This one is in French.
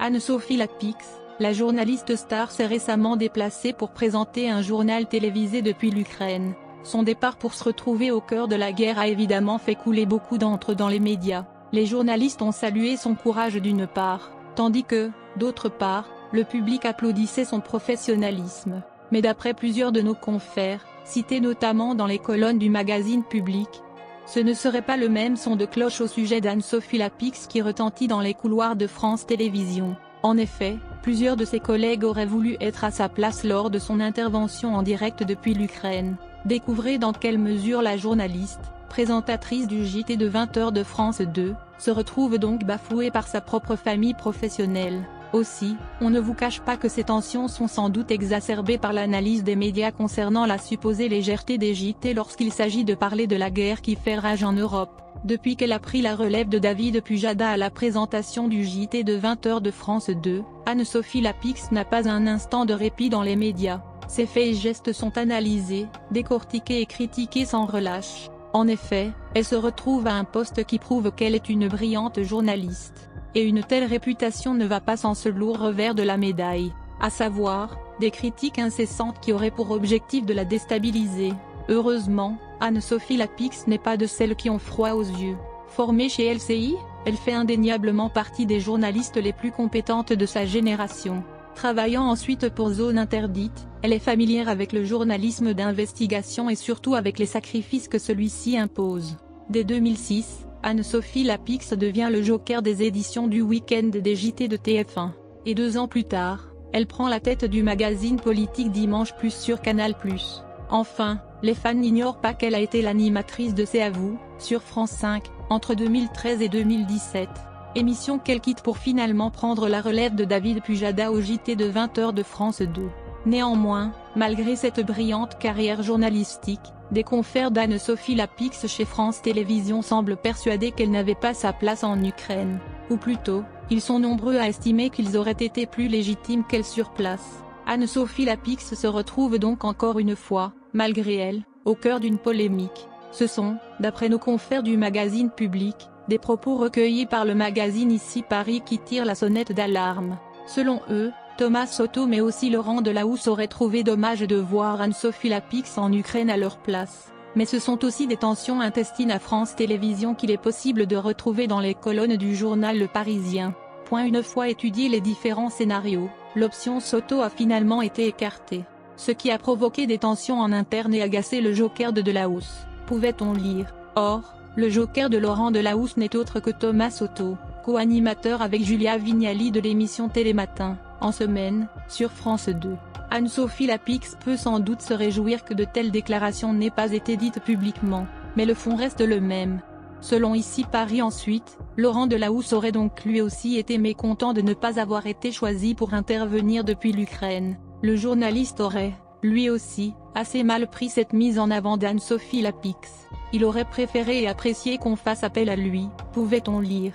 Anne-Sophie Lapix, la journaliste star s'est récemment déplacée pour présenter un journal télévisé depuis l'Ukraine. Son départ pour se retrouver au cœur de la guerre a évidemment fait couler beaucoup d'encre dans les médias. Les journalistes ont salué son courage d'une part, tandis que, d'autre part, le public applaudissait son professionnalisme. Mais d'après plusieurs de nos confrères, cités notamment dans les colonnes du magazine Public, ce ne serait pas le même son de cloche au sujet d'Anne-Sophie Lapix qui retentit dans les couloirs de France Télévisions. En effet, plusieurs de ses collègues auraient voulu être à sa place lors de son intervention en direct depuis l'Ukraine. Découvrez dans quelle mesure la journaliste, présentatrice du JT de 20h de France 2, se retrouve donc bafouée par sa propre famille professionnelle. Aussi, on ne vous cache pas que ces tensions sont sans doute exacerbées par l'analyse des médias concernant la supposée légèreté des JT lorsqu'il s'agit de parler de la guerre qui fait rage en Europe. Depuis qu'elle a pris la relève de David Pujada à la présentation du JT de 20h de France 2, Anne-Sophie Lapix n'a pas un instant de répit dans les médias. Ses faits et gestes sont analysés, décortiqués et critiqués sans relâche. En effet, elle se retrouve à un poste qui prouve qu'elle est une brillante journaliste. Et une telle réputation ne va pas sans ce lourd revers de la médaille, à savoir, des critiques incessantes qui auraient pour objectif de la déstabiliser. Heureusement, Anne-Sophie Lapix n'est pas de celles qui ont froid aux yeux. Formée chez LCI, elle fait indéniablement partie des journalistes les plus compétentes de sa génération. Travaillant ensuite pour Zone Interdite, elle est familière avec le journalisme d'investigation et surtout avec les sacrifices que celui-ci impose. Dès 2006, Anne-Sophie Lapix devient le joker des éditions du week-end des JT de TF1. Et 2 ans plus tard, elle prend la tête du magazine politique Dimanche Plus sur Canal+. Enfin, les fans n'ignorent pas qu'elle a été l'animatrice de C'est à vous, sur France 5, entre 2013 et 2017. Émission qu'elle quitte pour finalement prendre la relève de David Pujada au JT de 20h de France 2. Néanmoins, malgré cette brillante carrière journalistique, des confrères d'Anne-Sophie Lapix chez France Télévisions semblent persuadés qu'elle n'avait pas sa place en Ukraine. Ou plutôt, ils sont nombreux à estimer qu'ils auraient été plus légitimes qu'elle sur place. Anne-Sophie Lapix se retrouve donc encore une fois, malgré elle, au cœur d'une polémique. Ce sont, d'après nos confrères du magazine Public, des propos recueillis par le magazine Ici Paris qui tirent la sonnette d'alarme. Selon eux, Thomas Soto mais aussi Laurent Delahousse auraient trouvé dommage de voir Anne-Sophie Lapix en Ukraine à leur place. Mais ce sont aussi des tensions intestines à France Télévisions qu'il est possible de retrouver dans les colonnes du journal Le Parisien. Une fois étudiés les différents scénarios, l'option Soto a finalement été écartée. Ce qui a provoqué des tensions en interne et agacé le joker de Delahousse, pouvait-on lire. Or, le joker de Laurent Delahousse n'est autre que Thomas Soto, co-animateur avec Julia Vignali de l'émission Télématin, en semaine, sur France 2. Anne-Sophie Lapix peut sans doute se réjouir que de telles déclarations n'aient pas été dites publiquement, mais le fond reste le même. Selon Ici Paris ensuite, Laurent Delahousse aurait donc lui aussi été mécontent de ne pas avoir été choisi pour intervenir depuis l'Ukraine. Le journaliste aurait, lui aussi, assez mal pris cette mise en avant d'Anne-Sophie Lapix. Il aurait préféré et apprécié qu'on fasse appel à lui, pouvait-on lire.